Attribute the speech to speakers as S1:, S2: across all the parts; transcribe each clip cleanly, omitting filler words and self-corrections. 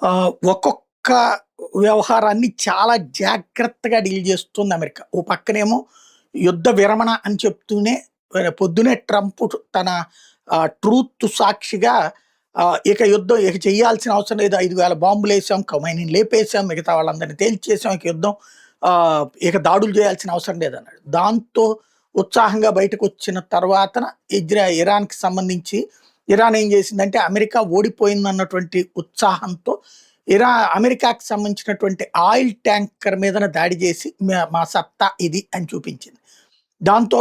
S1: ఒక్కొక్క వ్యవహారాన్ని చాలా జాగ్రత్తగా డీల్ చేస్తుంది అమెరికా. ఓ పక్కనేమో యుద్ధ విరమణ అని చెప్తూనే పొద్దున్నే ట్రంప్ తన ట్రూత్ సాక్షిగా ఇక యుద్ధం ఇక చేయాల్సిన అవసరం లేదు. 5,000 బాంబులేసాం, ఖొమైనీని లేపేసాం, మిగతా వాళ్ళందరిని తేల్చేసాం. ఇక యుద్ధం ఇక దాడులు చేయాల్సిన అవసరం లేదన్నాడు. దాంతో ఉత్సాహంగా బయటకొచ్చిన తర్వాతన ఇరాన్‌కి సంబంధించి ఇరాన్ ఏం చేసిందంటే అమెరికా ఓడిపోయిందన్నటువంటి ఉత్సాహంతో అమెరికాకి సంబంధించినటువంటి ఆయిల్ ట్యాంకర్ మీదన దాడి చేసి మా సత్తా ఇది అని చూపించింది. దాంతో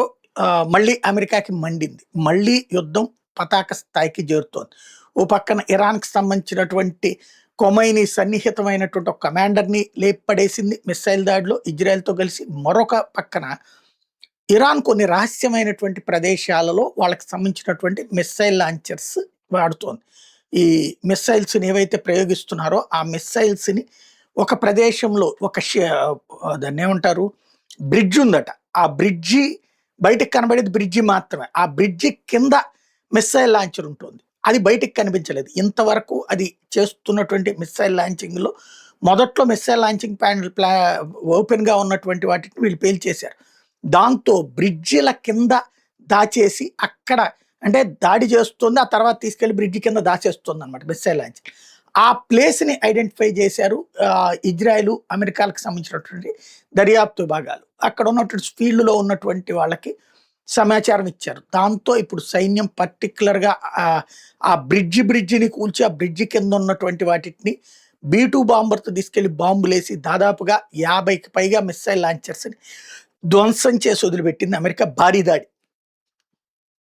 S1: మళ్ళీ అమెరికాకి మండింది. మళ్ళీ యుద్ధం పతాక స్థాయికి చేరుతోంది. ఓ పక్కన ఇరాన్‌కి సంబంధించినటువంటి ఖొమైనీ సన్నిహితమైనటువంటి ఒక కమాండర్‌ని లేపడేసింది మిస్సైల్ దాడిలో ఇజ్రాయెల్‌తో కలిసి. మరొక పక్కన ఇరాన్ కొన్ని రహస్యమైనటువంటి ప్రదేశాలలో వాళ్ళకి సంబంధించినటువంటి మిస్సైల్ లాంచర్స్ వాడుతోంది. ఈ మిస్సైల్స్‌ని ఏవైతే ప్రయోగిస్తున్నారో ఆ మిస్సైల్స్‌ని ఒక ప్రదేశంలో దాన్నేమంటారు బ్రిడ్జ్ ఉందట. ఆ బ్రిడ్జి బయటకి కనబడేది బ్రిడ్జి మాత్రమే. ఆ బ్రిడ్జి కింద మిస్సైల్ లాంచర్ ఉంటుంది. అది బయటికి కనిపించలేదు. ఇంతవరకు అది చేస్తున్నటువంటి మిస్సైల్ లాంచింగ్‌లో మొదట్లో మిస్సైల్ లాంచింగ్ ప్యానెల్ ఓపెన్‌గా ఉన్నటువంటి వాటిని వీళ్ళు పేల్చేశారు. దాంతో బ్రిడ్జిల కింద దాచేసి అక్కడ అంటే దాడి చేస్తుంది. ఆ తర్వాత తీసుకెళ్ళి బ్రిడ్జి కింద దాచేస్తుందన్నమాట మిస్సైల్ లాంచర్. ఆ ప్లేస్‌ని ఐడెంటిఫై చేశారు ఇజ్రాయెల్, అమెరికాలకు సంబంధించినటువంటి దర్యాప్తు విభాగాలు. అక్కడ ఉన్నటువంటి ఫీల్డ్‌లో ఉన్నటువంటి వాళ్ళకి సమాచారం ఇచ్చారు. దాంతో ఇప్పుడు సైన్యం పర్టిక్యులర్‌గా ఆ బ్రిడ్జిని కూల్చి ఆ బ్రిడ్జి కింద ఉన్నటువంటి వాటిని B-2 బాంబర్‌తో తీసుకెళ్ళి బాంబులేసి దాదాపుగా 50కి పైగా మిస్సైల్ లాంచర్స్‌ని ధ్వంసం చేసి వదిలిపెట్టింది అమెరికా భారీ దాడి.